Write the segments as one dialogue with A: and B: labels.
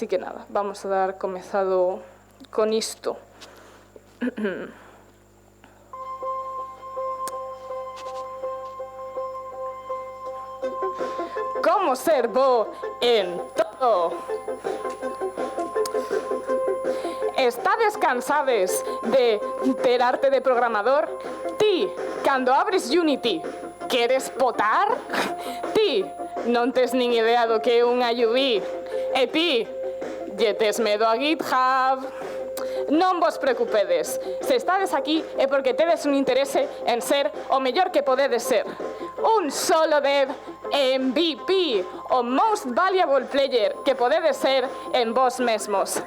A: Así que nada, vamos a dar comezado con isto. Como ser bo en todo. Estades cansades de ter arte de programador? Ti, cando abres Unity, queres potar? Ti, non tes nin idea do que é unha UV? E ti, lle tes medo a GitHub? Non vos preocupedes. Se estades aquí é porque tedes un interese en ser o mellor que podedes ser. Un solo dev MVP, o most valuable player que podedes ser en vos mesmos.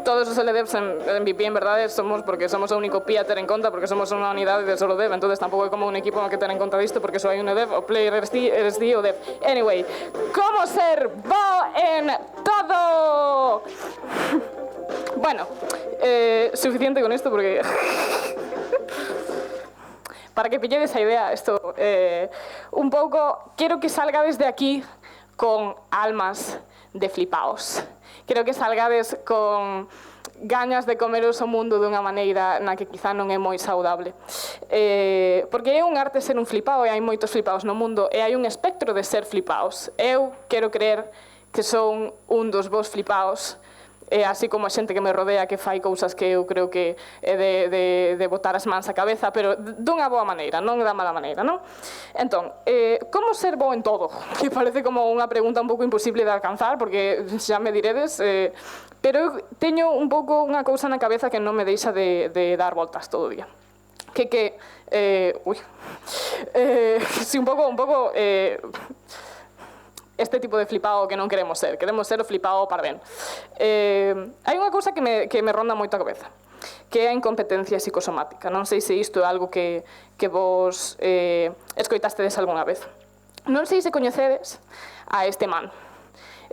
A: Todos os LDevs en MVP en verdade somos porque somos o único PI a ter en conta, porque somos unha unidade de solo dev, entonces tampouco é como un equipo que ter en conta disto porque só hai un dev, o player eres ti o dev. Anyway, como ser bo en todo. Bueno, suficiente con esto porque para que pilledes a idea, esto un pouco, quero que salgades de aquí con almas de flipaos. Quero que salgades con gañas de comeros o mundo dunha maneira na que quizá non é moi saudable. Porque é un arte ser un flipao e hai moitos flipaos no mundo e hai un espectro de ser flipaos. Eu quero creer que son un dos vos flipaos, así como a xente que me rodea que fai cousas que eu creo que é de botar as mans á cabeza, pero dunha boa maneira, non da mala maneira, non? Entón, como ser bo en todo? Que parece como unha pregunta un pouco imposible de alcanzar, porque xa me diredes, pero eu teño un pouco unha cousa na cabeza que non me deixa de dar voltas todo o día. Si un pouco este tipo de flipao que non queremos ser o flipao para ben. Hai unha cousa que me ronda moito a cabeza, que é a incompetencia psicosomática. Non sei se isto é algo que vos escoitastedes algunha vez. Non sei se coñecedes a este man.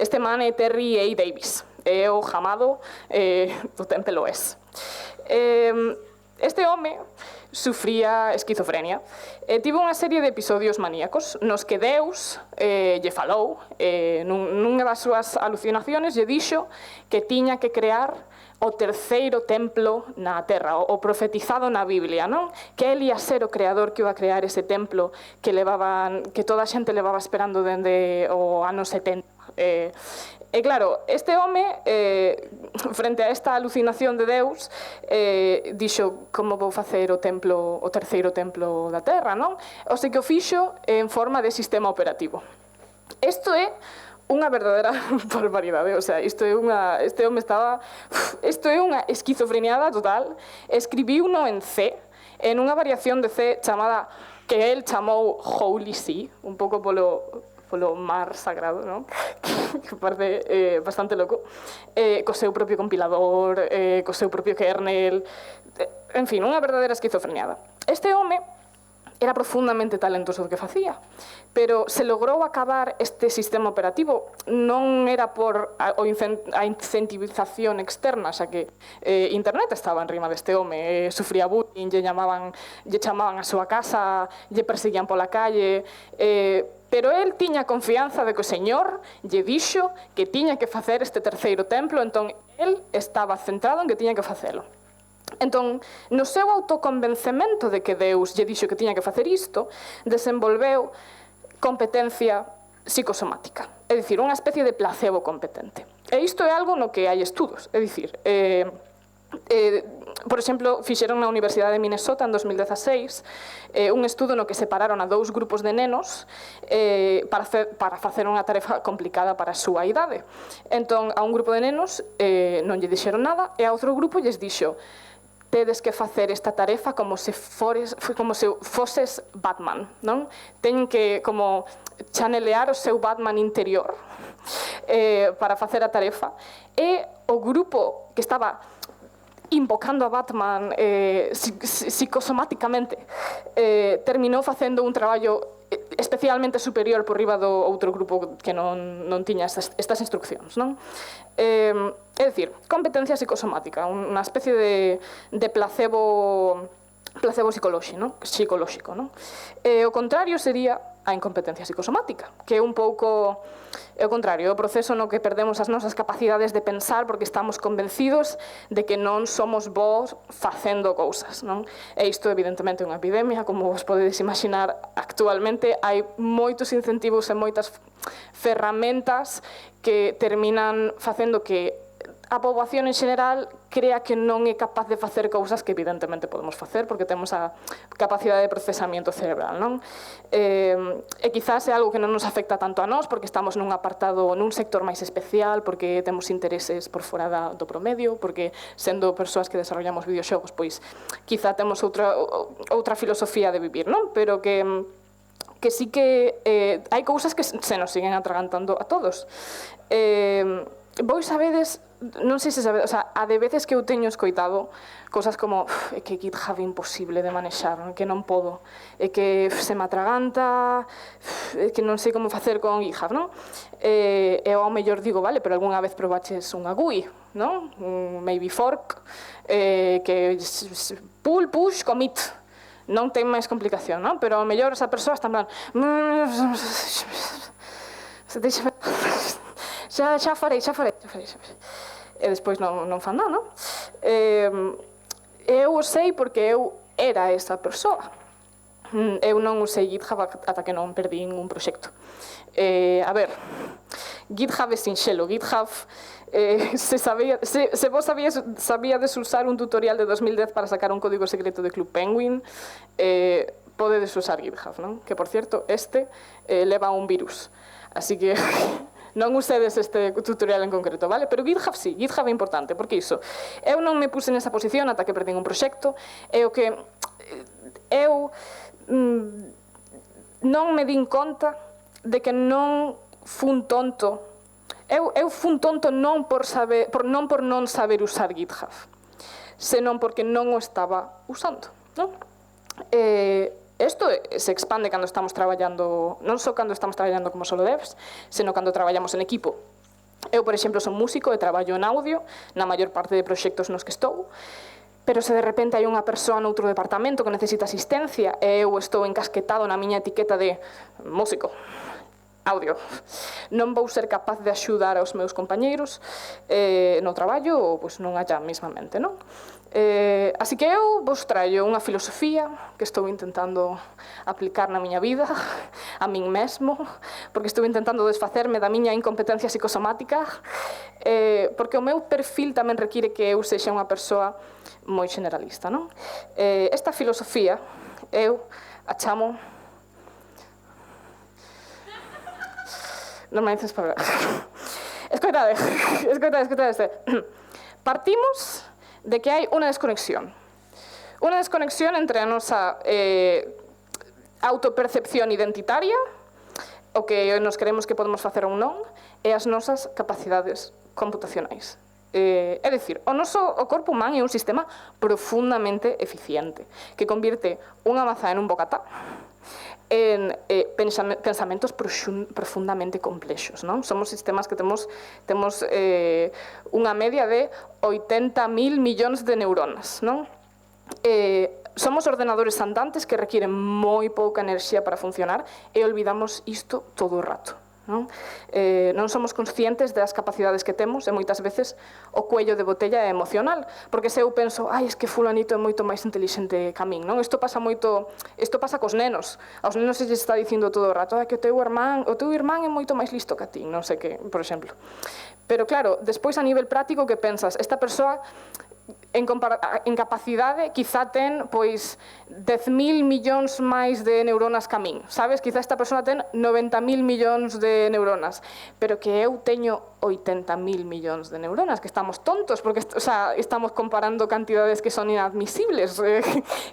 A: Este man é Terry A. Davis, é o chamado do Temple OS. Este home sufría esquizofrenia e tivo unha serie de episodios maníacos nos que Deus lle falou nunha das súas alucinaciones lle dixo que tiña que crear o terceiro templo na Terra, o profetizado na Biblia, non? Que ele ia ser o creador que iba a crear ese templo que toda a xente levaba esperando dende o ano 70. E claro, este home, frente a esta alucinación de Deus, dixo como vou facer o terceiro templo da Terra, non? O sei que o fixo en forma de sistema operativo. Isto é unha verdadeira barbaridade, o sea, este home estaba... Isto é unha esquizofreniada total. Escribiuno en C, en unha variación de C chamada, que el chamou Holy See, un pouco polo mar sagrado, non? Que parece bastante loco, co seu propio compilador, co seu propio kernel, en fin, unha verdadeira esquizofreniada. Este home era profundamente talentoso do que facía, pero se logrou acabar este sistema operativo non era por a incentivización externa, xa que internet estaba en rima deste home, sufría bullying, lle chamaban a súa casa, lle perseguían pola calle, pero el tiña confianza de que o Señor lle dixo que tiña que facer este terceiro templo, entón el estaba centrado en que tiña que facelo. Entón, no seu autoconvencemento de que Deus lle dixo que tiña que facer isto, desenvolveu competencia psicosomática, é dicir, unha especie de placebo competente. E isto é algo no que hai estudos, é dicir, por exemplo, fixeron na Universidade de Minnesota en 2016 un estudo no que separaron a 2 grupos de nenos para facer unha tarefa complicada para a súa idade. Entón, a un grupo de nenos non lle dixeron nada e a outro grupo lles dixo: tedes que facer esta tarefa como se foses Batman, non? Teñen que como chanelear o seu Batman interior para facer a tarefa. E o grupo que estaba invocando a Batman psicosomáticamente terminou facendo un traballo especialmente superior por riba do outro grupo que non tiña estas instruccións, non? É dicir, competencia psicosomática, unha especie de placebo placebo psicolóxico, non? E o contrario sería a incompetencia psicosomática, que é un pouco o contrario, o proceso no que perdemos as nosas capacidades de pensar porque estamos convencidos de que non somos bons facendo cousas, non? E isto, evidentemente, é unha epidemia, como vos podedes imaginar, actualmente hai moitos incentivos e moitas ferramentas que terminan facendo que a poboación en xeral crea que non é capaz de facer cousas que evidentemente podemos facer porque temos a capacidade de procesamiento cerebral, non? E quizás é algo que non nos afecta tanto a nós porque estamos nun apartado, nun sector máis especial, porque temos intereses por fora do promedio, porque sendo persoas que desarrollamos videoxogos, pois quizá temos outra filosofía de vivir, non? Pero que sí que hai cousas que se nos siguen atragantando a todos. Vos sabedes, non sei se sabedes, o sea, a de veces que eu teño escoitado cosas como é que GitHub é imposible de manexar, que non podo, é que se me atraganta, é que non sei como facer con GitHub, non? E ao mellor digo, vale, pero algunha vez probaches unha GUI, non? Maybe fork, que pull, push, commit, non ten máis complicación, non? Pero ao mellor esa persoa está en plan xa farei. E despois non fan nada, non? Eu o sei porque eu era esa persoa. Eu non usei GitHub ata que non perdín un proxecto. A ver, GitHub é sinxelo. GitHub, se vos sabíades usar un tutorial de 2010 para sacar un código secreto de Club Penguin, podedes usar GitHub, non? Que, por cierto, leva un virus. Así que non usedes este tutorial en concreto, vale? Pero GitHub sí, GitHub é importante, porque iso, eu non me puse nesa posición ata que perdín un proxecto, e o que eu non me din conta de que non fun tonto. Eu fun tonto non por non saber usar GitHub, senón porque non o estaba usando, non? Isto se expande cando estamos traballando, non só cando estamos traballando como solo devs, senón cando traballamos en equipo. Eu, por exemplo, son músico e traballo en audio na maior parte de proxectos nos que estou, pero se de repente hai unha persoa noutro departamento que necesita asistencia e eu estou encasquetado na miña etiqueta de músico, audio, non vou ser capaz de axudar aos meus compañeiros no traballo ou non allá mesmamente, non? Así que eu vos traio unha filosofía que estou intentando aplicar na miña vida, a min mesmo, porque estou intentando desfacerme da miña incompetencia psicosomática, porque o meu perfil tamén require que eu sexa unha persoa moi generalista, non? Esta filosofía eu a chamo... Non me dices para... Escoitade. Partimos de que hai unha desconexión. Unha desconexión entre a nosa autopercepción identitaria, o que nos creemos que podemos facer ou non, e as nosas capacidades computacionais. É dicir, o corpo humano é un sistema profundamente eficiente, que convierte unha maza en un bocata en pensamentos profundamente complexos, non? Somos sistemas que temos unha media de 80.000 millóns de neuronas, non? Somos ordenadores andantes que requiren moi pouca enerxía para funcionar e olvidamos isto todo o rato. Non somos conscientes das capacidades que temos e moitas veces o cuello de botella é emocional, porque se eu penso, es que fulanito é moito máis intelixente que a min, non? Isto pasa cos nenos. Aos nenos se está dicindo todo o rato que o teu irmán é moito máis listo que a ti, non sei que, por exemplo. Pero claro, despois a nivel práctico que pensas, esta persoa en capacidade quizá ten 10.000 millóns máis de neuronas que a min, sabes? Quizá esta persona ten 90.000 millóns de neuronas, pero que eu teño 80.000 millóns de neuronas, que estamos tontos, porque estamos comparando cantidades que son inadmisibles,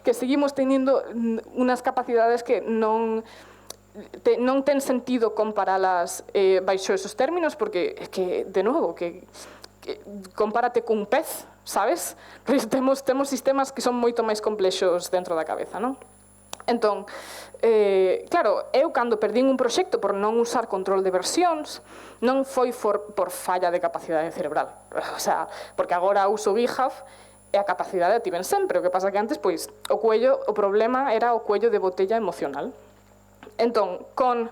A: que seguimos teniendo unas capacidades que non ten sentido comparalas baixo esos términos, porque, de novo, compárate cun pez, sabes? Temos sistemas que son moito máis complexos dentro da cabeza, non? Entón, claro, eu cando perdín un proxecto por non usar control de versións, non foi por falla de capacidade cerebral. O sea, porque agora uso GitHub E a capacidade a tiven sempre, o que pasa que antes, pois, o problema era o cuello de botella emocional. Entón, con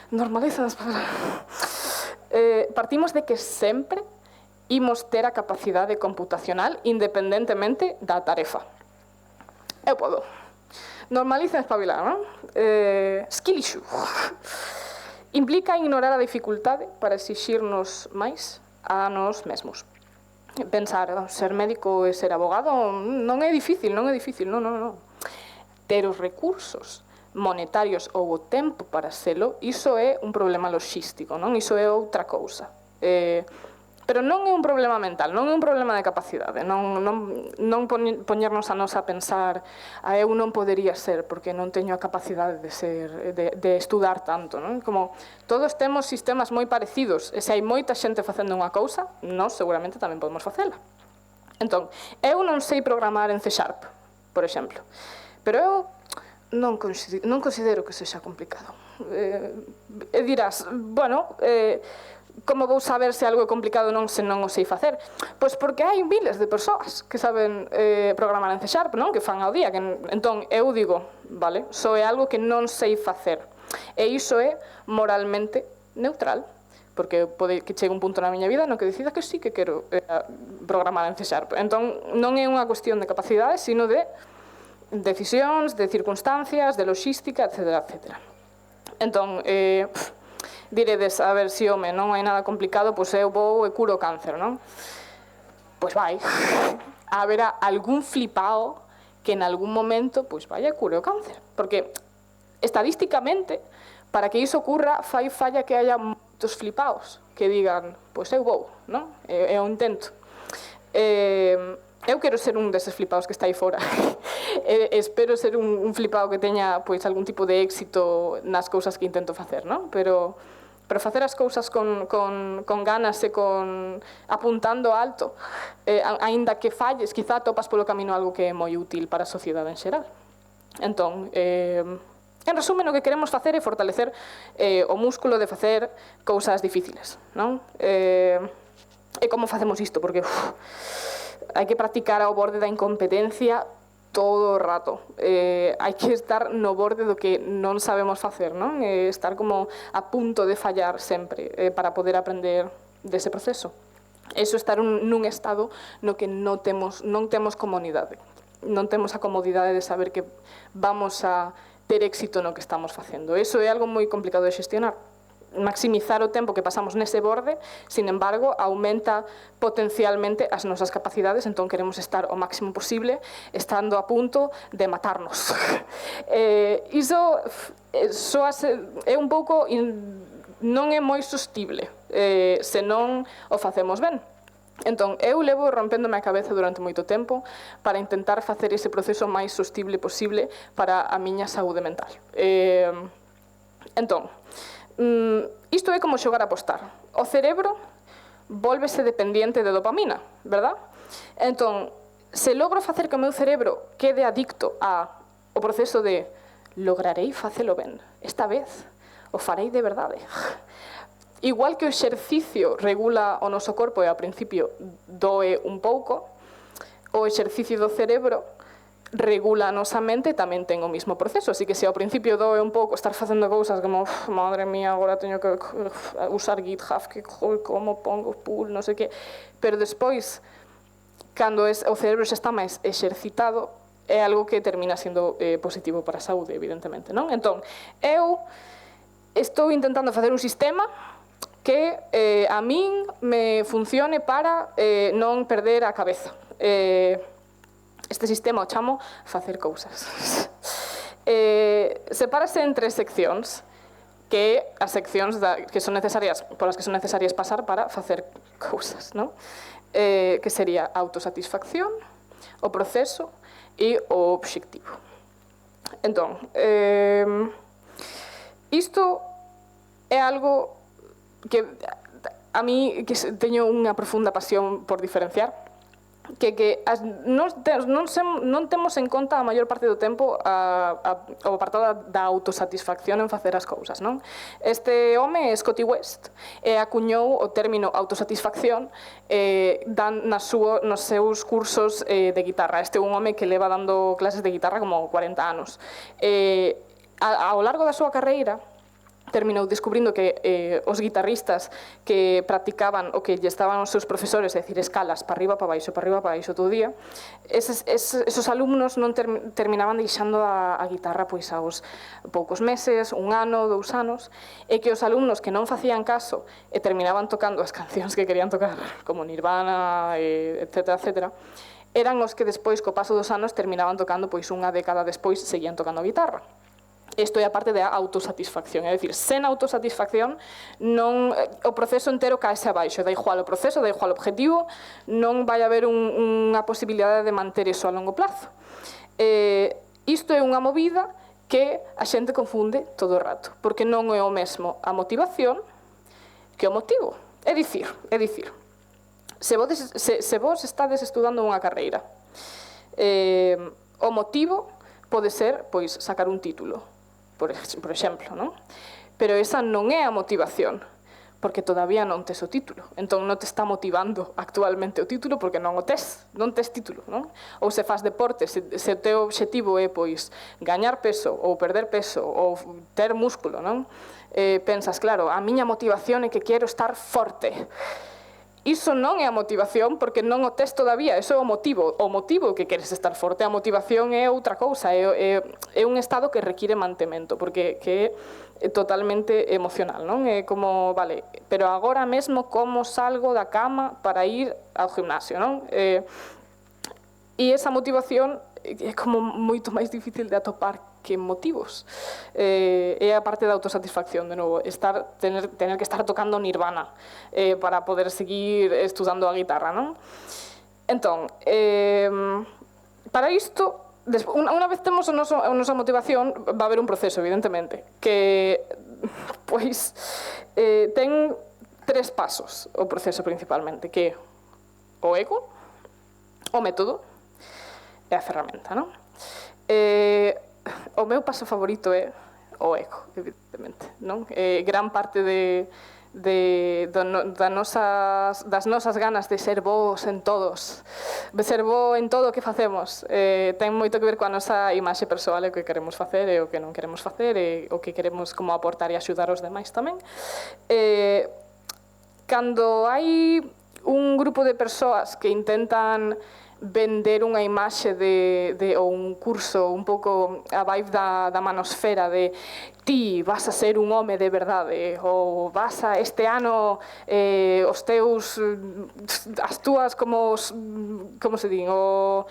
A: normaliza as palabras, partimos de que sempre imos ter a capacidade computacional independentemente da tarefa. Eu podo. Normaliza espabilar, non? Skill issue. Implica ignorar a dificultade para exixirnos máis a nós mesmos. Pensar, ser médico e ser abogado non é difícil, non. Ter os recursos monetarios ou o tempo para selo, iso é un problema loxístico, non? Iso é outra cousa. Pero non é un problema mental, non é un problema de capacidade, non poñernos a nos a pensar eu non podería ser porque non teño a capacidade de estudar tanto, non? Como todos temos sistemas moi parecidos e se hai moita xente facendo unha cousa, nós seguramente tamén podemos facela. Entón, eu non sei programar en C#, por exemplo, pero eu non considero que sexa complicado. E dirás, bueno, como vou saber se algo é complicado se non o sei facer? Pois porque hai miles de persoas que saben programar en C#, non? Que fan ao día. Entón, eu digo, vale, só é algo que non sei facer. E iso é moralmente neutral, porque pode que chegue un punto na miña vida no que decida que sí que quero programar en C#. Entón, non é unha cuestión de capacidade, sino de decisións, de circunstancias, de loxística, etc. Entón, diredes, a ver, se home, non hai nada complicado, pois eu vou e curo o cáncer, non? Pois vai. Haberá algún flipao que en algún momento, pois vai e cure o cáncer. Porque, estadísticamente, para que iso ocurra, fai falla que haya moitos flipaos que digan, pois eu vou, non? É o intento. Eu quero ser un deses flipaos que está aí fora. Espero ser un flipao que teña pois algún tipo de éxito nas cousas que intento facer, non? Pero facer as cousas con ganas e apuntando alto, aínda que falles, quizá topas polo camino algo que é moi útil para a sociedade en xeral. Entón, en resumen, o que queremos facer é fortalecer o músculo de facer cousas difíciles, non? E como facemos isto? Porque hai que practicar ao borde da incompetencia todo o rato. Hai que estar no borde do que non sabemos facer, non? Estar como a punto de fallar sempre para poder aprender dese proceso. Eso estar nun estado no que non temos comodidade. Non temos a comodidade de saber que vamos a ter éxito no que estamos facendo. Eso é algo moi complicado de xestionar. Maximizar o tempo que pasamos nese borde, sin embargo, aumenta potencialmente as nosas capacidades, entón queremos estar o máximo posible estando a punto de matarnos. Iso é un pouco, non é moi sostible se non o facemos ben. Entón, eu levo rompéndome a cabeza durante moito tempo para intentar facer ese proceso máis sostible posible para a miña saúde mental. Entón, isto é como xogar a apostar. O cerebro vólvese dependiente de dopamina, verdad? Entón, se logro facer que o meu cerebro quede adicto ao proceso de lograrei facelo ben, esta vez o farei de verdade. Igual que o exercicio regula o noso corpo e ao principio doe un pouco, o exercicio do cerebro regula a nosa mente e tamén ten o mismo proceso. Así que se ao principio doe un pouco estar facendo cousas como madre mía, agora teño que usar GitHub, que como pongo pool, non sei que, pero despois, cando o cerebro xa está máis exercitado, é algo que termina sendo positivo para a saúde, evidentemente, non? Entón, eu estou intentando facer un sistema que a min me funcione para non perder a cabeza. Este sistema o chamo facer cousas. Sepárase en 3 seccións, que as seccións que son necesarias, polas que son necesarias pasar para facer cousas, non? Que sería a autosatisfacción, o proceso e o obxectivo. Entón, isto é algo que a mí teño unha profunda pasión por diferenciar. que non temos en conta a maior parte do tempo o apartado da autosatisfacción en facer as cousas, non? Este home é Scotty West e acuñou o término autosatisfacción nos seus cursos de guitarra. Este é un home que leva dando clases de guitarra como 40 anos. Ao largo da súa carreira, terminou descubrindo que os guitarristas que practicaban o que lle estaban os seus profesores, é dicir, escalas para arriba, para baixo todo o día, esos alumnos non terminaban deixando a guitarra pois aos poucos meses, un ano, 2 anos, e que os alumnos que non facían caso e terminaban tocando as cancións que querían tocar, como Nirvana, etcétera, etcétera, eran os que despois, co paso dos anos, terminaban tocando, pois unha década despois, seguían tocando a guitarra. Isto é a parte da autosatisfacción, é dicir, sen autosatisfacción o proceso entero caese abaixo, da igual o proceso, da igual o objetivo, non vai haber unha posibilidade de manter iso a longo plazo. Isto é unha movida que a xente confunde todo o rato, porque non é o mesmo a motivación que o motivo. É dicir, se vos estades estudando unha carreira, o motivo pode ser, pois, sacar un título, por exemplo, non? Pero esa non é a motivación, porque todavía non tes o título. Entón non te está motivando actualmente o título porque non o tes, non tes título, non? Ou se faz deporte, se o teu obxectivo é, pois, gañar peso ou perder peso ou ter músculo, non? Pensas, claro, a miña motivación é que quero estar forte. Iso non é a motivación porque non o tes todavía, iso é o motivo que queres estar forte. A motivación é outra cousa, é un estado que require mantemento, porque é totalmente emocional, non? É como, vale, pero agora mesmo como salgo da cama para ir ao gimnasio, non? E esa motivación é como moito máis difícil de atopar que motivos. É a parte da autosatisfacción, de novo, tener que estar tocando Nirvana para poder seguir estudando a guitarra, non? Entón, para isto, unha vez temos a nosa motivación, va a haber un proceso, evidentemente, que, pois, ten 3 pasos, o proceso principalmente, que é o ego, o método e a ferramenta, non? O meu paso favorito é o ego, evidentemente, non? Gran parte das nosas ganas de ser bons en todos, de ser bo en todo o que facemos, ten moito que ver coa nosa imaxe persoal e o que queremos facer e o que non queremos facer e o que queremos como aportar e axudar os demais tamén. Cando hai un grupo de persoas que intentan vender unha imaxe ou un curso un pouco a vibe da manosfera de ti vas a ser un home de verdade ou vas a este ano as túas como se din os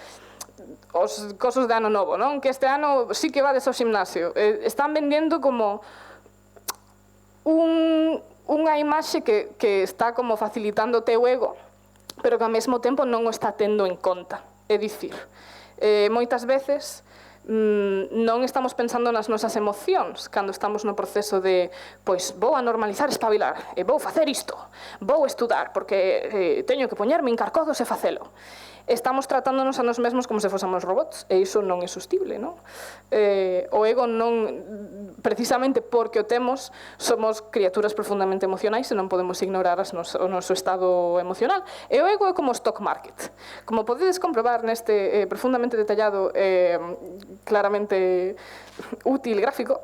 A: cosos de ano novo, non? Que este ano sí que vades ao gimnasio. Están vendendo como unha imaxe que está como facilitando o teu ego, pero que ao mesmo tempo non o está tendo en conta. É dicir, moitas veces non estamos pensando nas nosas emocións cando estamos no proceso de pois vou a normalizar espabilar e vou facer isto, vou estudar porque teño que poñerme encarcodos e facelo. Estamos tratándonos a nos mesmos como se fósemos robots e iso non é sostible, non? O ego non, precisamente porque o temos, somos criaturas profundamente emocionais e non podemos ignorar o noso estado emocional. E o ego é como o stock market. Como podedes comprobar neste profundamente detallado, claramente útil gráfico,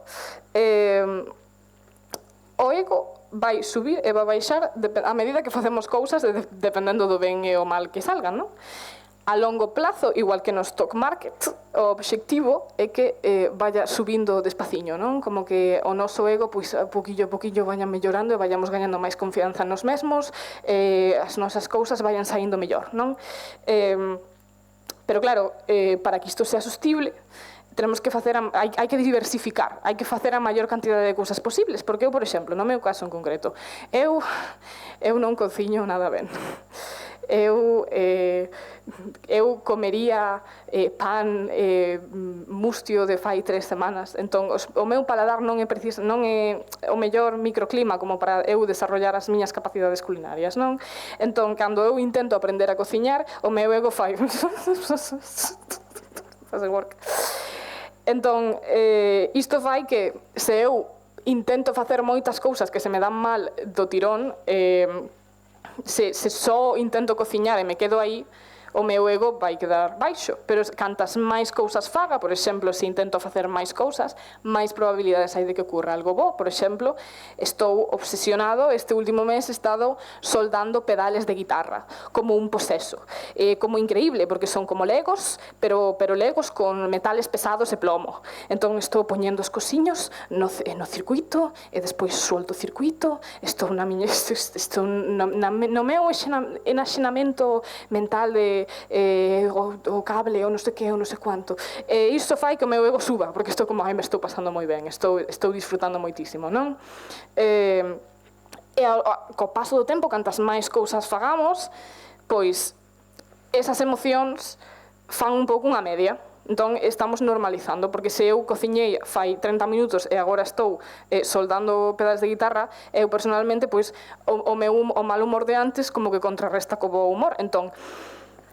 A: o ego vai subir e vai baixar a medida que facemos cousas dependendo do ben e o mal que salgan, non? A longo plazo, igual que no stock market, o obxectivo é que vaya subindo despaciño, non? Como que o noso ego, pois, a poquillo vaya mellorando e vayamos gañando máis confianza nos mesmos, as nosas cousas vayan saindo mellor, non? Pero claro, para que isto sea sostible, tenemos que facer, hai que diversificar, hai que facer a maior cantidade de cousas posibles, porque eu, por exemplo, no meu caso en concreto, eu non cociño nada ben. eu comería pan mustio de fai 3 semanas. Entón, o meu paladar non é o mellor microclima como para eu desarrollar as miñas capacidades culinarias, non? Entón, cando eu intento aprender a cociñar, o meu ego fai... Entón, isto fai que se eu intento facer moitas cousas que se me dan mal do tirón, se só intento cociñar e me quedo aí, o meu ego vai quedar baixo. Pero cantas máis cousas faga, por exemplo, se intento facer máis cousas, máis probabilidades hai de que ocurra algo bo. Por exemplo, estou obsesionado, este último mes he estado soldando pedales de guitarra, como un poseso. Como increíble, porque son como legos, pero legos con metales pesados e plomo. Entón, estou poñendo os cosiños no circuito, e despois suelto o circuito, estou no meu enaxenamento mental de o cable, ou non sei que, ou non sei cuánto. Isto fai que o meu ego suba, porque estou como, ai, me estou pasando moi ben, estou disfrutando moitísimo, non? E co paso do tempo, cantas máis cousas fagamos, pois esas emocións fan un pouco unha media. Entón, estamos normalizando, porque se eu cociñei fai 30 minutos e agora estou soldando pedais de guitarra, eu personalmente, pois, o mal humor de antes como que contrarresta co bo humor. Entón,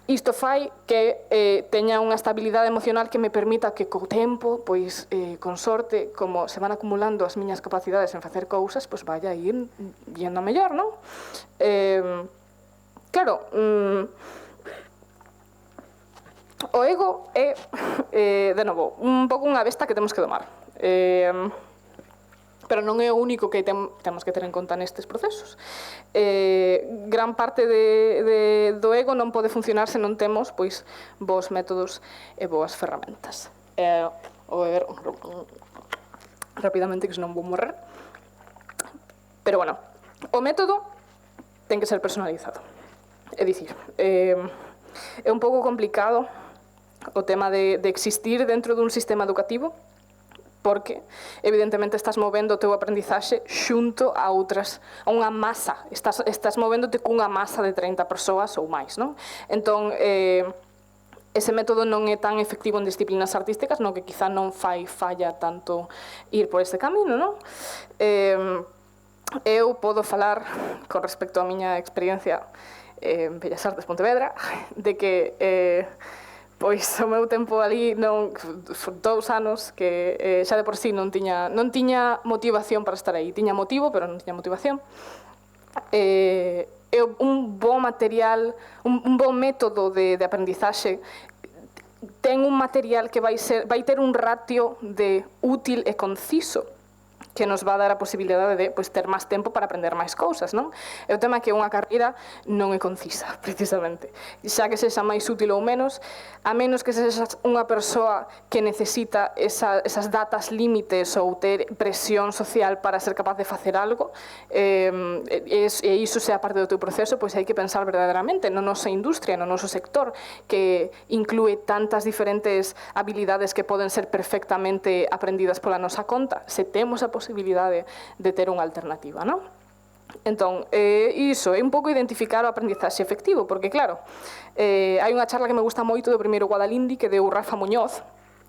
A: isto fai que teña unha estabilidade emocional que me permita que co tempo, pois, con sorte, como se van acumulando as miñas capacidades en facer cousas, pois vaya a ir yendo mellor, non? Claro, o ego é, de novo, un pouco unha besta que temos que domar. Pero non é o único que temos que ter en conta nestes procesos. Gran parte do ego non pode funcionar se non temos, pois, bons métodos e boas ferramentas. Vou beber rapidamente, que senón vou morrer. Pero, bueno, o método ten que ser personalizado. É dicir, é un pouco complicado o tema de existir dentro dun sistema educativo, porque, evidentemente, estás movendo o teu aprendizaxe xunto a outras, a unha masa. Estás movéndote cunha masa de 30 persoas ou máis, non? Entón, ese método non é tan efectivo en disciplinas artísticas, no que quizá non falla tanto ir por este camino, non? Eu podo falar, con respecto á miña experiencia en Bellas Artes Pontevedra, de que pois o meu tempo ali, 2 anos, que xa de por sí non tiña motivación para estar aí. Tiña motivo, pero non tiña motivación. Un bo material, un bo método de aprendizaxe ten un material que vai ter un ratio de útil e conciso, que nos va a dar a posibilidade de, pois, ter máis tempo para aprender máis cousas, non? E o tema é que unha carreira non é concisa, precisamente. Xa que sexa máis útil ou menos, a menos que sexa unha persoa que necesita esas datas límites ou ter presión social para ser capaz de facer algo, e iso sea parte do teu proceso, pois hai que pensar verdadeiramente na nosa industria, no noso sector, que inclúe tantas diferentes habilidades que poden ser perfectamente aprendidas pola nosa conta. Se temos a posibilidade de ter unha alternativa, non? Entón, iso é un pouco identificar o aprendizaxe efectivo, porque, claro, hai unha charla que me gusta moito do primeiro Guadalindi que deu Rafa Muñoz,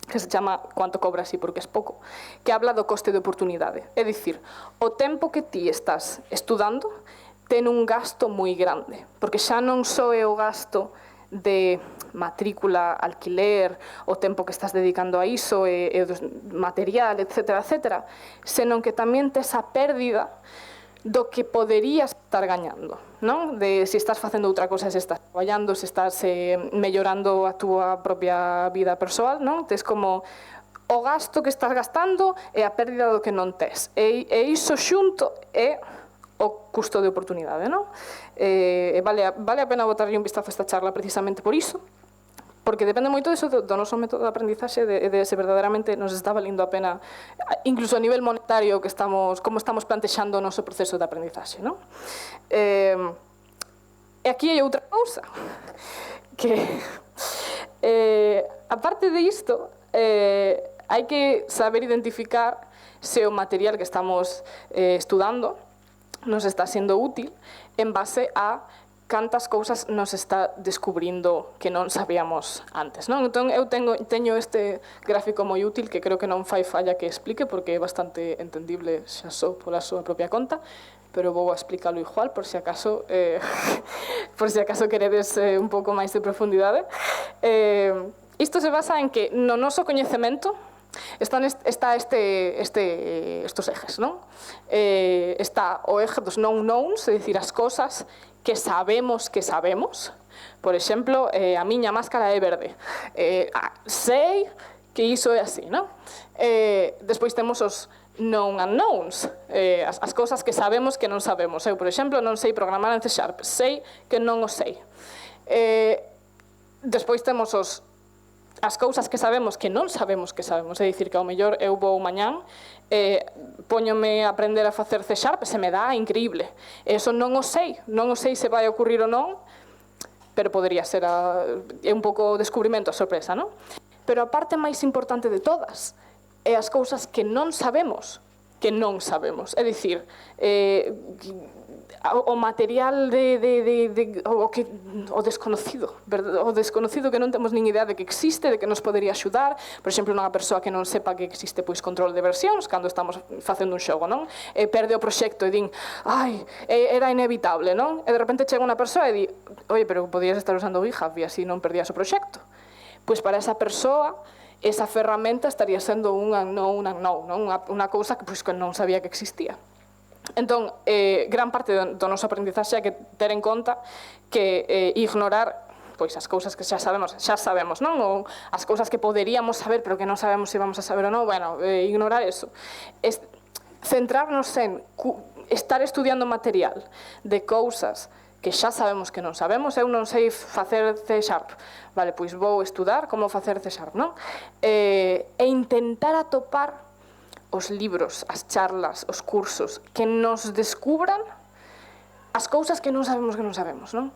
A: que se chama Cuánto cobras e por que es pouco, que habla do coste de oportunidade. É dicir, o tempo que ti estás estudando ten un gasto moi grande, porque xa non só é o gasto de matrícula, alquiler, o tempo que estás dedicando a iso, e material, etcétera, etcétera, senón que tamén tes a pérdida do que poderías estar gañando, non? De se estás facendo outra cosa, se estás traballando, se estás mellorando a túa propia vida persoal, non? Tes como o gasto que estás gastando e a pérdida do que non tes. E iso xunto é o custo de oportunidade, non? Vale a pena botarlle un vistazo a esta charla precisamente por iso, porque depende moito diso do noso método de aprendizaxe, de se verdadeiramente nos está valindo a pena, incluso a nivel monetario, como estamos plantexando o noso proceso de aprendizaxe, non? E aquí hai outra cousa, que, aparte de isto, hai que saber identificar se o material que estamos estudando nos está sendo útil en base a cantas cousas nos está descubrindo que non sabíamos antes, non? Entón, eu teño este gráfico moi útil que creo que non fai falla que explique porque é bastante entendible xa só pola súa propia conta, pero vou a explicarlo igual por si acaso queredes un pouco máis de profundidade. Isto se basa en que no noso coñecemento está estes ejes, non? Está o eje dos non knowns, é dicir, as cosas que sabemos, por exemplo, a miña máscara é verde. Sei que iso é así, non? Despois temos os known unknowns, as cousas que sabemos que non sabemos. Eu, por exemplo, non sei programar en C#, sei que non o sei. Despois temos as cousas que sabemos que non sabemos que sabemos, é dicir, que ao mellor eu vou mañán, póñome a aprender a facer C#, se me dá increíble. Eso non o sei se vai ocurrir ou non, pero podría ser é un pouco o descubrimento, a sorpresa, non? Pero a parte máis importante de todas é as cousas que non sabemos, é dicir, o material o desconocido que non temos nin idea de que existe, de que nos podería axudar. Por exemplo, unha persoa que non sepa que existe control de versións cando estamos facendo un xogo, non? Perde o proxecto e din, ai, era inevitable, non? E de repente chega unha persoa e di, oye, pero podías estar usando GitHub e así non perdías o proxecto. Pois para esa persoa, esa ferramenta estaría sendo un unknown, non? Unha cousa que non sabía que existía. Entón, gran parte do noso aprendizaxe é que ter en conta que ignorar as cousas que xa sabemos, non? Ou as cousas que poderíamos saber, pero que non sabemos se vamos a saber ou non, bueno, ignorar eso. Centrarnos en estar estudiando material de cousas que xa sabemos que non sabemos. Eu non sei facer C#, vale, pois vou estudar como facer C#, non? E intentar atopar os libros, as charlas, os cursos que nos descubran as cousas que non sabemos, non?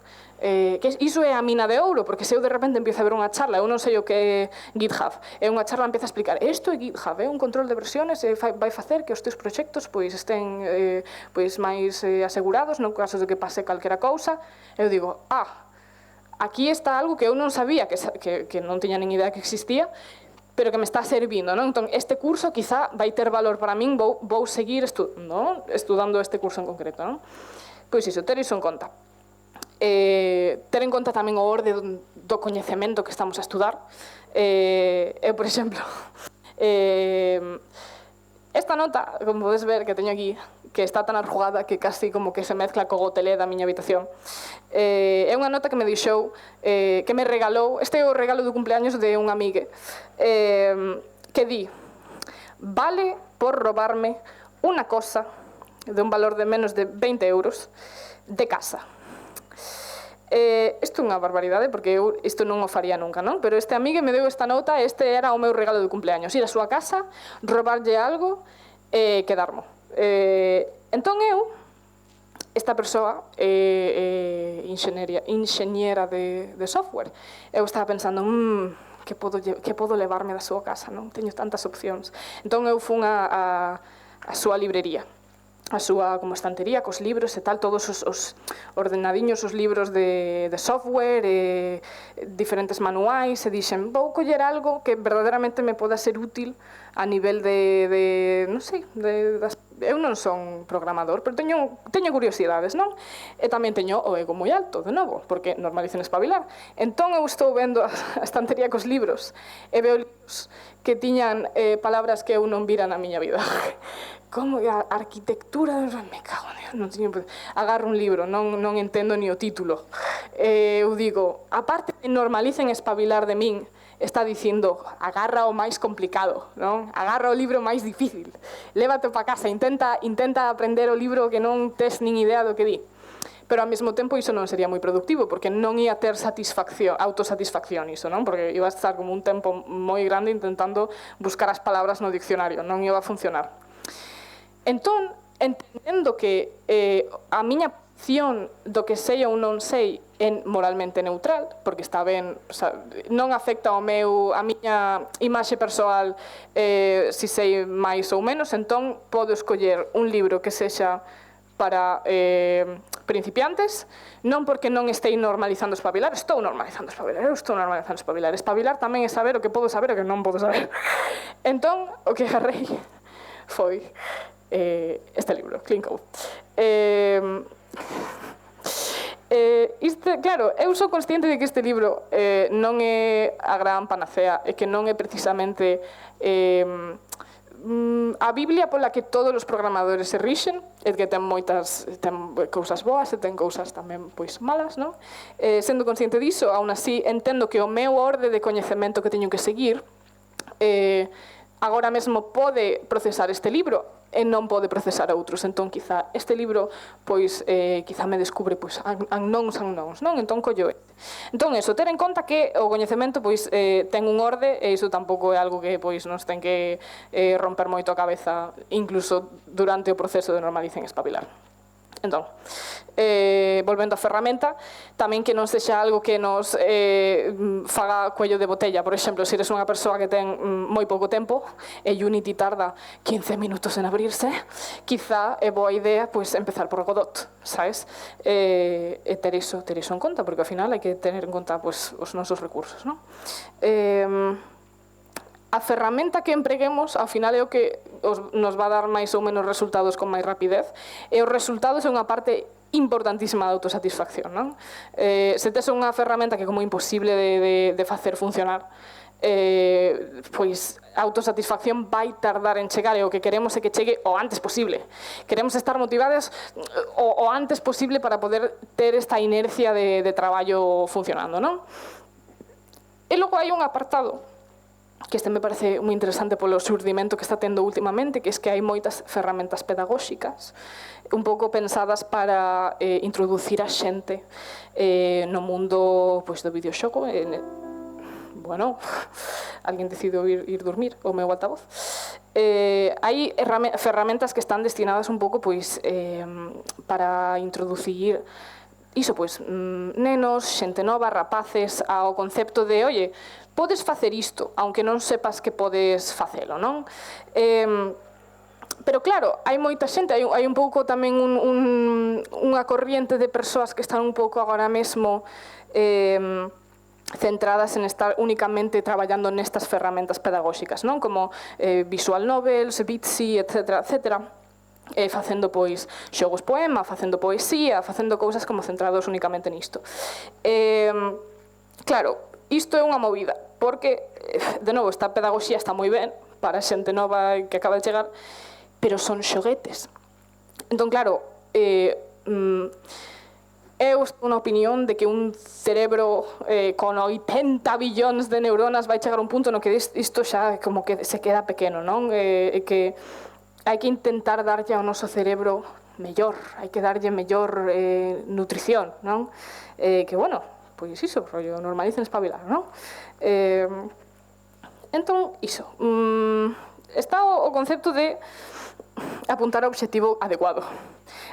A: Iso é a mina de ouro, porque se eu de repente empiezo a ver unha charla, eu non sei o que é GitHub, e unha charla empeza a explicar, isto é GitHub, é un control de versiones e vai facer que os teus proxectos estén máis asegurados no caso de que pase calquera cousa. Eu digo, aquí está algo que eu non sabía, que non tiña nin idea que existía, pero que me está servindo, non? Entón, este curso quizá vai ter valor para min, vou seguir estudando este curso en concreto, non? Pois iso, ter iso en conta. Ter en conta tamén o orde do coñecemento que estamos a estudar. Eu, por exemplo, esta nota, como podes ver que teño aquí, que está tan arrugada que casi como que se mezcla co gotelé da miña habitación. É unha nota que me deixou, que me regalou, este é o regalo do cumpleaños de un amigue, que di, vale por robarme unha cosa de un valor de menos de 20 euros de casa. Isto é unha barbaridade, porque eu isto non o faría nunca, non? Pero este amigo me deu esta nota, este era o meu regalo de cumpleaños, ir a súa casa, robarlle algo e quedarmo. Entón eu, esta persoa enxeñera de software, eu estaba pensando, que podo levarme da súa casa, non? Teño tantas opcións. Entón eu fun a súa librería, a súa como estantería cos libros e tal, todos os ordenadiños, os libros de software, diferentes manuais, e dixen, vou coller algo que verdadeiramente me poda ser útil a nivel non sei, eu non son programador, pero teño curiosidades, non? E tamén teño o ego moi alto, de novo, porque normalicen espabilar. Entón eu estou vendo a estantería cos libros e veo libros que tiñan palabras que eu non vira na miña vida. Como a arquitectura, me cago en Dios, agarro un libro, non entendo ni o título. Eu digo, aparte de normalicen espabilar de min, está dicindo, agarra o máis complicado, non? Agarra o libro máis difícil, lévate para casa, intenta aprender o libro que non tes nin idea do que di. Pero ao mesmo tempo iso non sería moi productivo, porque non ia ter autosatisfacción iso, non? Porque iba a estar como un tempo moi grande intentando buscar as palabras no diccionario, non iba a funcionar. Entón, entendendo que a miña posición do que sei ou non sei é moralmente neutral, porque está ben, non afecta a miña imaxe persoal si sei máis ou menos, entón podo escoller un libro que sexa para principiantes, non porque non estei normalizando espabilar, estou normalizando espabilar, eu estou normalizando espabilar. Espabilar tamén é saber o que podo saber e o que non podo saber. Entón, o que agarrei foi este libro, Clean Code. Claro, eu sou consciente de que este libro non é a gran panacea e que non é precisamente a Biblia pola que todos os programadores se rixen, e que ten cousas boas e ten cousas tamén pois malas, non? Sendo consciente diso, aún así entendo que o meu orde de coñecemento que teño que seguir agora mesmo pode procesar este libro e non pode procesar outros. Entón, quizá este libro, pois, quizá me descubre, pois, unknowns, non? Entón, collo este. Entón, eso, ter en conta que o coñecemento, pois, ten un orde, e iso tampouco é algo que, pois, nos ten que romper moito a cabeza, incluso durante o proceso de normalización espabilar. Entón, volvendo á ferramenta, tamén que non sexa algo que nos faga cuello de botella. Por exemplo, se eres unha persoa que ten moi pouco tempo e Unity tarda 15 minutos en abrirse, quizá é boa idea pois, empezar por Godot, sabes? E ter iso en conta, porque ao final hai que tener en conta pois, os nosos recursos, non? A ferramenta que empreguemos, ao final, é o que nos va a dar máis ou menos resultados con máis rapidez, e os resultados é unha parte importantísima da autosatisfacción, non? Se tes unha ferramenta que é como imposible de facer funcionar, pois a autosatisfacción vai tardar en chegar, e o que queremos é que chegue o antes posible. Queremos estar motivadas o antes posible para poder ter esta inercia de traballo funcionando, non? E logo hai un apartado que este me parece moi interesante polo xurdimento que está tendo últimamente, que é que hai moitas ferramentas pedagóxicas un pouco pensadas para introducir a xente no mundo pois, do videoxogo. Bueno, alguén decidiu ir dormir, o meu altavoz. Hai ferramentas que están destinadas un pouco pois, para introducir iso, pois, nenos, xente nova, rapaces, ao concepto de, oye, podes facer isto, aunque non sepas que podes facelo, non? Pero claro, hai moita xente, hai un pouco tamén unha corriente de persoas que están un pouco agora mesmo centradas en estar únicamente traballando nestas ferramentas pedagóxicas, non? Como visual novels, Bitsy, etc., etc., facendo pois xogos poema, facendo poesía, facendo cousas como centrados únicamente nisto. Claro, isto é unha movida, porque, de novo, esta pedagogía está moi ben para xente nova que acaba de chegar, pero son xoguetes. Entón, claro, eu estou na opinión de que un cerebro con 80 billóns de neuronas vai chegar a un punto no que isto xa como que se queda pequeno, non? Que hai que intentar darlle ao noso cerebro mellor, hai que darlle mellor nutrición, non? Que, bueno, pois iso, rollo, normalicen espabilar, non? Entón, iso. Está o concepto de apuntar ao obxectivo adecuado.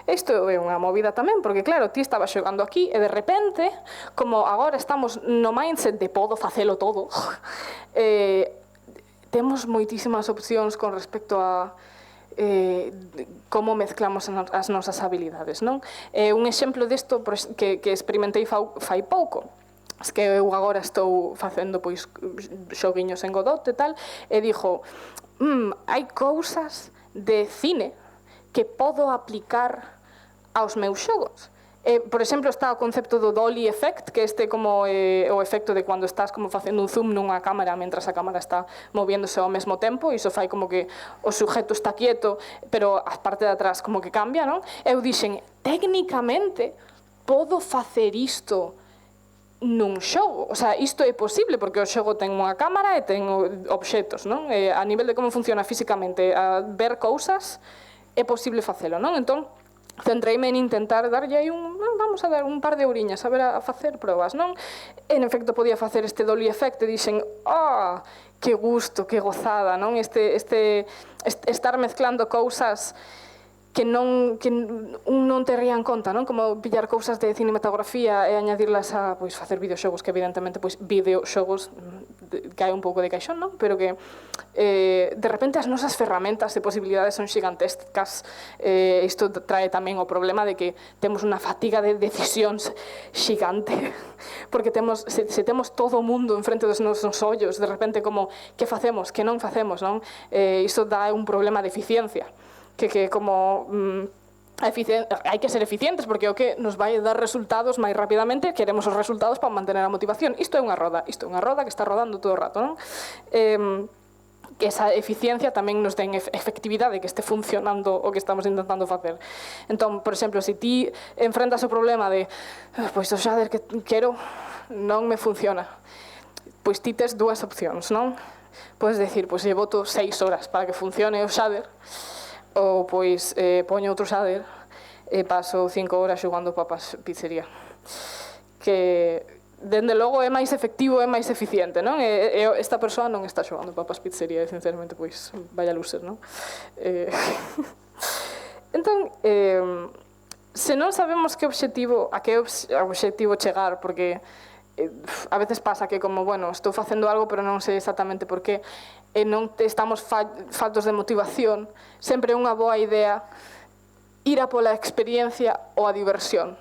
A: Isto é unha movida tamén, porque claro, ti estabas xogando aquí e de repente, como agora estamos no mindset de podo facelo todo, temos moitísimas opcións con respecto a como mezclamos as nosas habilidades, non? Un exemplo disto que experimentei fai pouco, que eu agora estou facendo pois xoguiños en Godot e tal, e dixo, hai cousas de cine que podo aplicar aos meus xogos. Por exemplo, está o concepto do dolly effect, que este como o efecto de cando estás como facendo un zoom nunha cámara mentras a cámara está moviéndose ao mesmo tempo, e iso fai como que o sujeto está quieto, pero a parte de atrás como que cambia, non? Eu dixen, técnicamente podo facer isto nun xogo. O sea, isto é posible porque o xogo ten unha cámara e ten obxetos, non? A nivel de como funciona físicamente, a ver cousas, é posible facelo, non? Entón, centreime en intentar darlle aí vamos a dar un par de ouriñas a ver a facer probas, non? En efecto, podía facer este dolly effect e dixen, que gusto, que gozada, non? Estar mezclando cousas que un non tería en conta, non? Como pillar cousas de cinematografía e añadirlas a facer videoxogos, que evidentemente videoxogos cae un pouco de caixón, non? Pero que de repente as nosas ferramentas e posibilidades son xigantescas. Isto trae tamén o problema de que temos unha fatiga de decisións xigante, porque se temos todo o mundo enfrente dos nosos ollos, de repente como que facemos, que non facemos, non? Isto dá un problema de eficiencia, que como hai que ser eficientes, porque o que nos vai dar resultados máis rapidamente, queremos os resultados para mantener a motivación. Isto é unha roda que está rodando todo o rato, non? Que esa eficiencia tamén nos den efectividade, que este funcionando o que estamos intentando facer. Entón, por exemplo, se ti enfrentas o problema de o shader que quero non me funciona, pois ti tes dúas opcións, non? Podes decir, lle boto 6 horas para que funcione o shader, ou pois poño outro shader e paso 5 horas xogando papas pizzería, que dende logo é máis efectivo, é máis eficiente, non? Esta persoa non está xogando papas pizzería, e sinceramente, pois, vaya loser, non? Entón, se non sabemos a que objetivo chegar, porque a veces pasa que como, bueno, estou facendo algo pero non sei exactamente por qué, e non estamos faltos de motivación, sempre é unha boa idea ir a pola experiencia ou a diversión.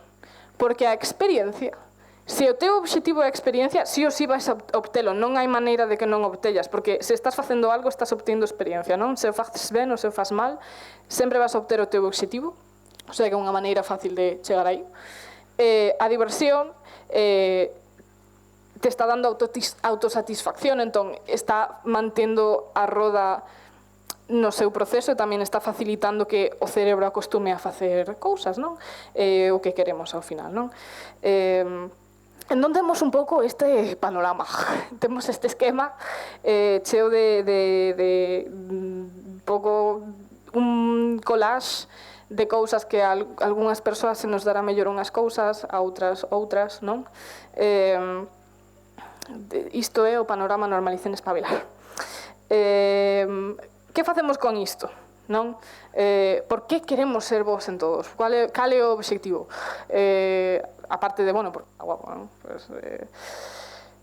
A: Porque a experiencia, se o teu objetivo é a experiencia, sí ou sí vais a obtelo, non hai maneira de que non obtellas, porque se estás facendo algo, estás obtendo experiencia, non? Se o faces ben ou se o faz mal, sempre vas a obter o teu objetivo, o sea que é unha maneira fácil de chegar aí. A diversión te está dando autosatisfacción, entón está mantendo a roda no seu proceso e tamén está facilitando que o cerebro acostume a facer cousas, non? O que queremos ao final, non? Entón temos un pouco este panorama, temos este esquema cheo de pouco un collage de cousas que a algunhas persoas se nos dará mellor unhas cousas, a outras, non? Isto é o panorama Normalicen espabilar. Que facemos con isto? Non? Por que queremos ser vos en todos? Cal é o objetivo? Aparte de, bueno, porque está guapo, non?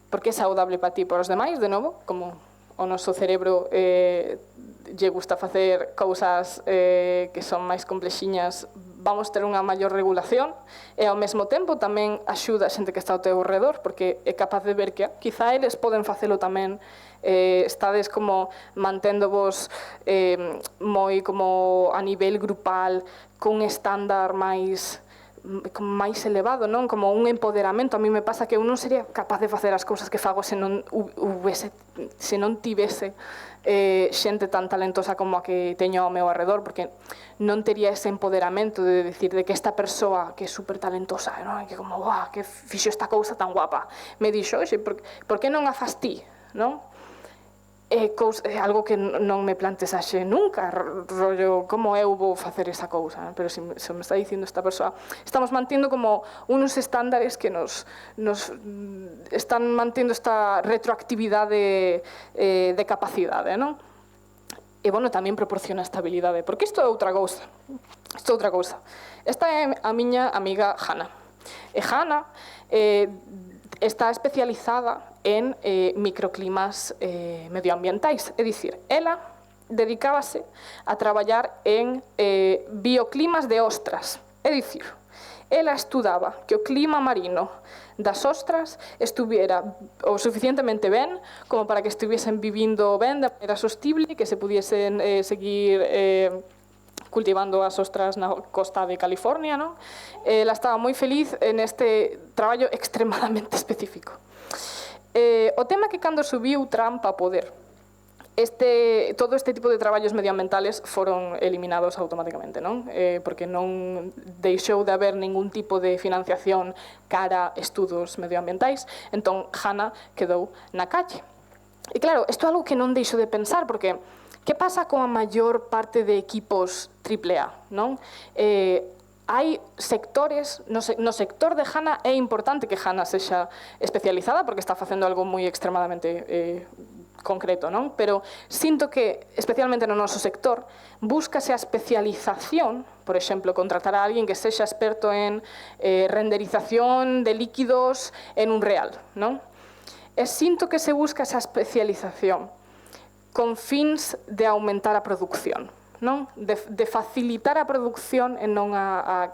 A: Porque é saudable para ti e para os demais, de novo, como o noso cerebro lle gusta facer cousas que son máis complexiñas, vamos ter unha maior regulación e ao mesmo tempo tamén axuda a xente que está ao teu redor, porque é capaz de ver que quizá eles poden facelo tamén, estades como manténdovos moi como a nivel grupal, cun estándar máis elevado, non? Como un empoderamento. A mí me pasa que eu non sería capaz de facer as cousas que fago se non tivese xente tan talentosa como a que teño ao meu arredor, porque non tería ese empoderamento de decir de que esta persoa que é super talentosa, non? Que como, guau, que fixo esta cousa tan guapa, me dixo, oxe, por que non a fas ti, non? É algo que non me planteaxe nunca, rollo, como eu vou facer esa cousa, pero se me está dicindo esta persoa, estamos mantendo como unos estándares que nos están mantendo esta retroactividade de capacidade, non? E, bueno, tamén proporciona estabilidade, porque isto é outra cousa. Esta é a miña amiga Hannah. E Hannah está especializada en microclimas medioambientais, é dicir, ela dedicábase a traballar en bioclimas de ostras, é dicir, ela estudaba que o clima marino das ostras estuviera o suficientemente ben como para que estuviesen vivindo ben de maneira sostible, que se pudiesen seguir cultivando as ostras na costa de California, non? Ela estaba moi feliz en este traballo extremadamente específico. O tema que cando subiu Trump a poder, todo este tipo de traballos medioambientales foron eliminados automáticamente, non? Porque non deixou de haber ningún tipo de financiación cara a estudos medioambientais, entón Hannah quedou na calle. E claro, isto é algo que non deixo de pensar, porque que pasa coa maior parte de equipos AAA, non? Hai sectores, no sector de Hannah é importante que Hannah sexa especializada porque está facendo algo moi extremadamente concreto, non? Pero sinto que, especialmente no noso sector, búscase a especialización, por exemplo, contratar a alguén que sexa experto en renderización de líquidos en un real, non? E sinto que se busca esa especialización con fins de aumentar a produción, non? De facilitar a produción e non a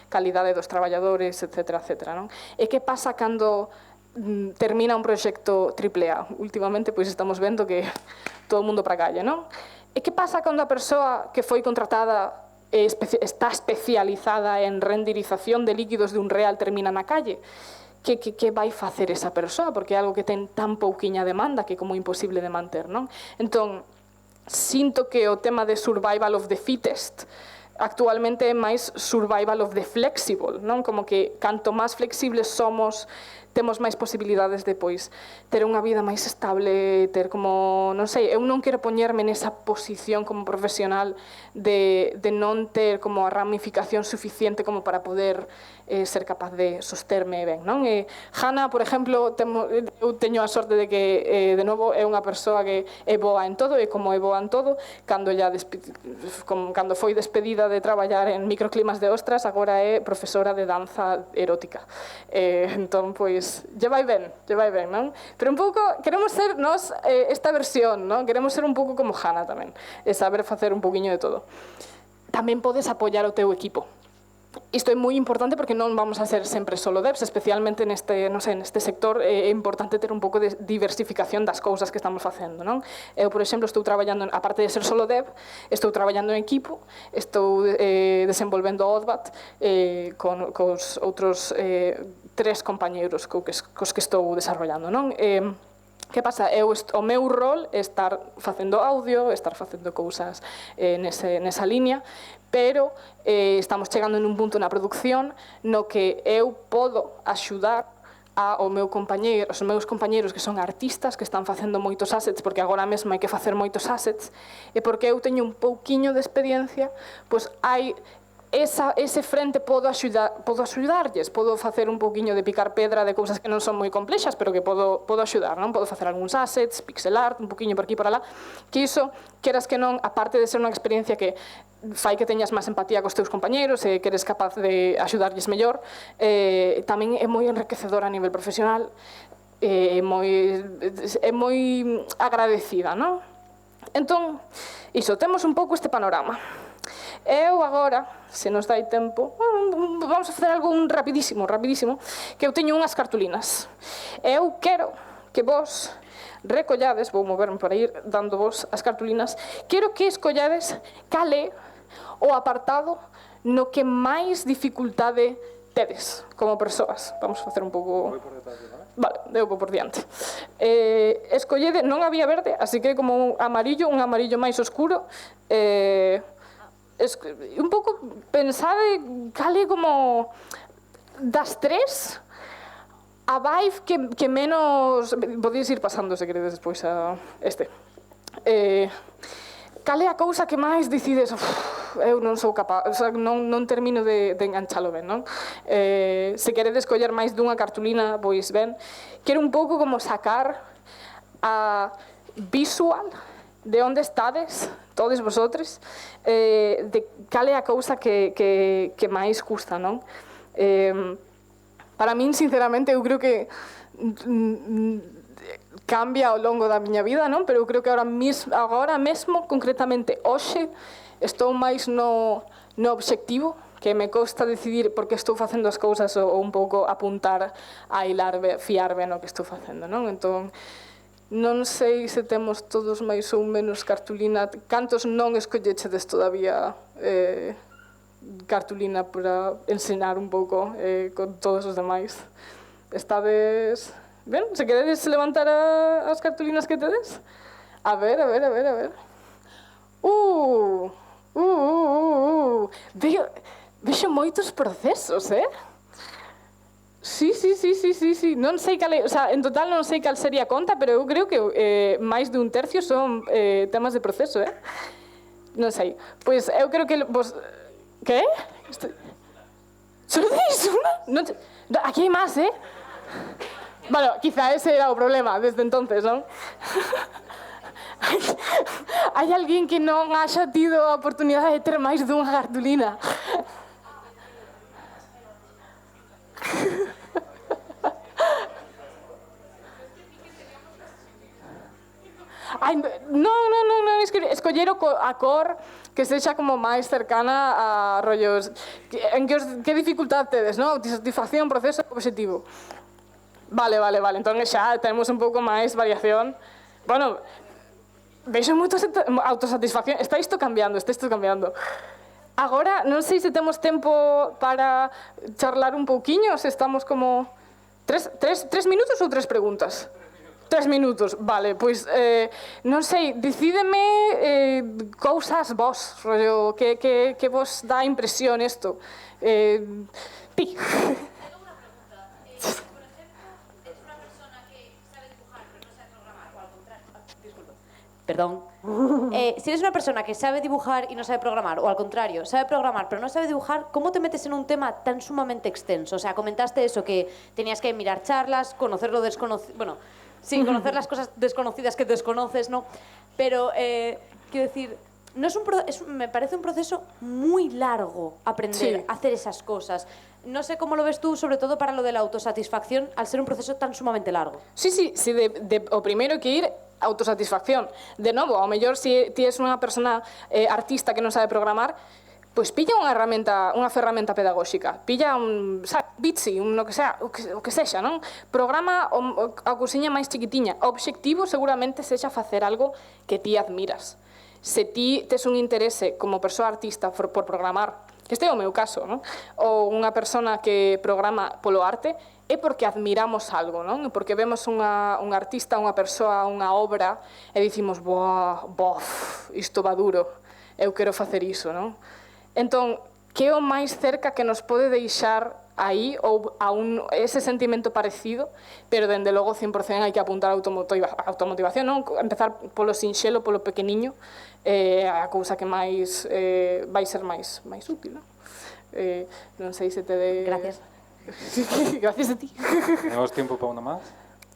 A: calidade dos traballadores, etc. non? E que pasa cando termina un proxecto AAA? Últimamente, pois estamos vendo que todo o mundo para a calle, non? E que pasa cando a persoa que foi contratada está especializada en renderización de líquidos de un real termina na calle? Que vai facer esa persoa? Porque é algo que ten tan pouquiña demanda que é como imposible de manter, non? Entón, sinto que o tema de survival of the fittest actualmente é máis survival of the flexible, non? Como que canto máis flexibles somos, temos máis posibilidades de, pois, ter unha vida máis estable, ter como, non sei, eu non quero poñerme nesa posición como profesional de non ter como a ramificación suficiente como para poder ser capaz de sosterme ben, non? Hanna, por exemplo, eu teño a sorte de que, de novo, é unha persoa que é boa en todo, e como é boa en todo, cando foi despedida de traballar en microclimas de ostras, agora é profesora de danza erótica. Entón, pois, lle vai ben, non? Pero un pouco, queremos ser nós esta versión, non? Queremos ser un pouco como Hanna tamén, e saber facer un pouquiño de todo. Tamén podes apoiar o teu equipo. Isto é moi importante porque non vamos a ser sempre solo devs, especialmente neste sector é importante ter un pouco de diversificación das cousas que estamos facendo, non? Eu, por exemplo, estou traballando, aparte de ser solo dev, estou traballando en equipo, estou desenvolvendo ODBAT cos outros 3 compañeiros cos que estou desarrollando, non? Que pasa? O meu rol é estar facendo audio, estar facendo cousas nesa línea, pero estamos chegando nun punto na produción no que eu podo axudar os meus compañeiros que son artistas, que están facendo moitos assets, porque agora mesmo hai que facer moitos assets, e porque eu teño un pouquiño de experiencia, pois hai ese frente podo axudarlles, podo facer un pouquiño de picar pedra de cousas que non son moi complexas, pero que podo axudar, non? Podo facer algúns assets, pixel art, un pouquiño por aquí por alá, que iso, queras que non, aparte de ser unha experiencia que fai que teñas máis empatía cos teus compañeiros e que eres capaz de axudarlles mellor, tamén é moi enriquecedor a nivel profesional, é moi agradecida, non? Entón, iso, temos un pouco este panorama. Eu agora, se nos dai tempo, vamos a facer algo rapidísimo, que eu teño unhas cartulinas. Eu quero que vos recollades, vou moverme para ir dando vos as cartulinas, quero que escollades cal é o apartado no que máis dificultade tedes como persoas. Vamos facer un pouco... Vale, eu vou por diante. Escollede, non había verde, así que como un amarillo máis oscuro, un pouco pensade cal é como das 3 a vibe que menos... Podéis ir pasando se queredes despois a este. Cal é a cousa que máis decides eu non sou capaz, non termino de enganchalo ben, non? Se queredes coller máis dunha cartulina, pois ben. Quero un pouco como sacar a visual de onde estades, todos vosotros, de cal é a cousa que máis custa, non? Para min, sinceramente, eu creo que cambia ao longo da miña vida, non? Pero eu creo que agora mesmo, concretamente hoxe, estou máis no obxectivo, que me costa decidir por que estou facendo as cousas ou un pouco apuntar a fiarme no que estou facendo, non? Entón, non sei se temos todos máis ou menos cartulina. Cantos non escollechedes todavía cartulina para ensinar un pouco con todos os demais? Estades... Ben, se queredes levantar as cartulinas que tedes? A ver. Vexo moitos procesos, Sí. Non sei cal é, o sea, en total non sei cal sería a conta, pero eu creo que máis de un tercio son temas de proceso, Non sei. Pois eu creo que vos... Que? Só deis unha? Aquí hai máis, Bueno, quizá ese era o problema desde entonces, non? Hai alguén que non haxa tido a oportunidade de ter máis dunha cartulina? Ai, non, escoller a cor que sexa como máis cercana a rollos que dificultad tedes, non? Autosatisfacción, proceso, obxectivo. Vale, entón xa temos un pouco máis variación. Bueno, vexo moito autosatisfacción. Está isto cambiando. Agora, non sei se temos tempo para charlar un pouquiño, se estamos como... Tres minutos ou 3 preguntas? 3 minutos, vale, pois, non sei, decideme cousas vos, rollo, que vos dá impresión isto. Ti.
B: Perdón. Si eres una persona que sabe dibujar y no sabe programar, o al contrario, sabe programar pero no sabe dibujar, ¿cómo te metes en un tema tan sumamente extenso? O sea, comentaste eso, que tenías que mirar charlas, conocer lo desconocido, bueno, sí, conocer las cosas desconocidas que desconoces, ¿no? Pero, quiero decir, no es me parece un proceso muy largo aprender a hacer esas cosas. No sé cómo lo ves tú, sobre todo para lo de la autosatisfacción, al ser un proceso tan sumamente largo.
A: Sí, o primeiro que ir autosatisfacción. De novo, ao mellor se ti és unha persona artista que non sabe programar, pois pilla unha ferramenta pedagóxica, pilla un Bitsy, no que sea, o que sexa, non? Programa a cousiña máis chiquitiña. O obxectivo seguramente sexa facer algo que ti admiras. Se ti tes un interese como persoa artista por programar, que este é o meu caso, non? Ou unha persona que programa polo arte, é porque admiramos algo, non? Porque vemos un artista, unha persoa, unha obra, e dicimos, bof, isto va duro, eu quero facer iso, non? Entón, que é o máis cerca que nos pode deixar aí, ou a ese sentimento parecido, pero dende logo 100% hai que apuntar a automotivación, non? Empezar polo sinxelo, polo pequeniño, a cousa que máis vai ser máis útil, non? Non sei se te de...
B: Gracias.
A: Gracias a ti.
C: ¿Tenemos tiempo para una más?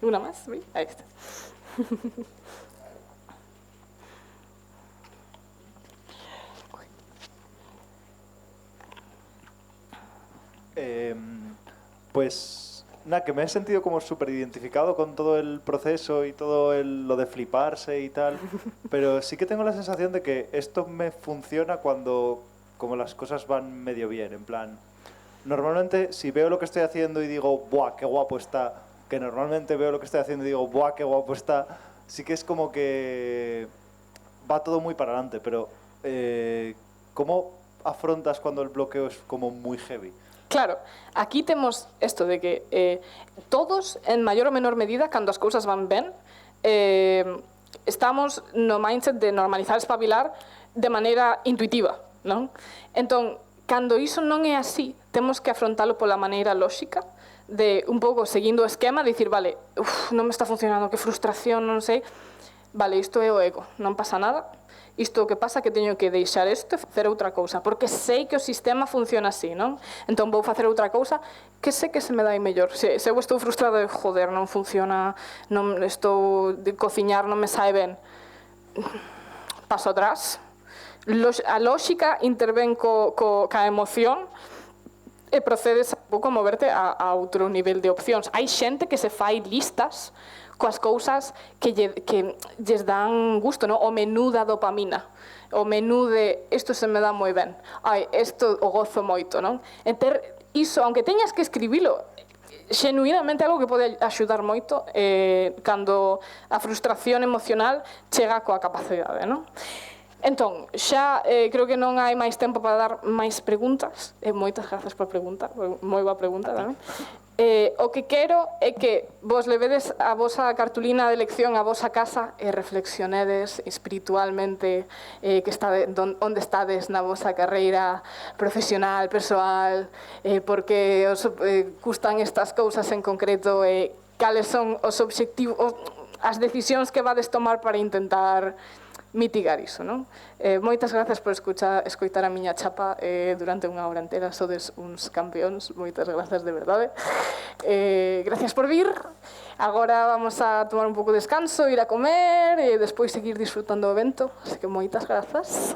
A: Una más, ¿sí? Ahí está.
D: Pues nada, que me he sentido como súper identificado con todo el proceso y todo lo de fliparse y tal, pero sí que tengo la sensación de que esto me funciona cuando como las cosas van medio bien, en plan... Normalmente, si veo lo que estoy haciendo y digo, ¡buah, qué guapo está! Que normalmente veo lo que estoy haciendo y digo, ¡buah, qué guapo está! Sí que es como que va todo muy para adelante, pero ¿cómo afrontas cuando el bloqueo es como muy heavy?
A: Claro, aquí temos isto de que todos, en maior ou menor medida, cando as cousas van ben, estamos no mindset de normalizar, espabilar de maneira intuitiva, non? Entón, cando iso non é así, temos que afrontalo pola maneira lóxica, de un pouco seguindo o esquema, dicir, vale, non me está funcionando, que frustración, non sei, vale, isto é o ego, non pasa nada, isto o que pasa é que teño que deixar isto e facer outra cousa, porque sei que o sistema funciona así, non? Entón vou facer outra cousa que sei que se me dai mellor. Se eu estou frustrado de, joder, non funciona, non estou de cociñar, non me sae ben, paso atrás. A lógica intervén ca emoción e procedes un pouco a moverte a outro nivel de opcións. Hai xente que se fai listas coas cousas que lles dan gusto, non? O menú da dopamina, o menú de isto se me dá moi ben, ai, isto o gozo moito, non? E ter iso, aunque teñas que escribilo, xenuinamente algo que pode axudar moito cando a frustración emocional chega coa capacidade, non? Entón, xa creo que non hai máis tempo para dar máis preguntas. Moitas grazas por preguntar, moi boa pregunta tamén. O que quero é que vos levedes a vosa cartulina de lección a vosa casa e reflexionedes espiritualmente onde estades na vosa carreira profesional, persoal, porque os gustan estas cousas en concreto e cales son os obxectivos, as decisións que vades tomar para intentar mitigar iso, non? Moitas grazas por escoitar a miña chapa durante unha hora entera, sodes uns campeóns, moitas grazas de verdade. Gracias por vir. Agora vamos a tomar un pouco de descanso, ir a comer e despois seguir disfrutando do evento. Así que moitas grazas.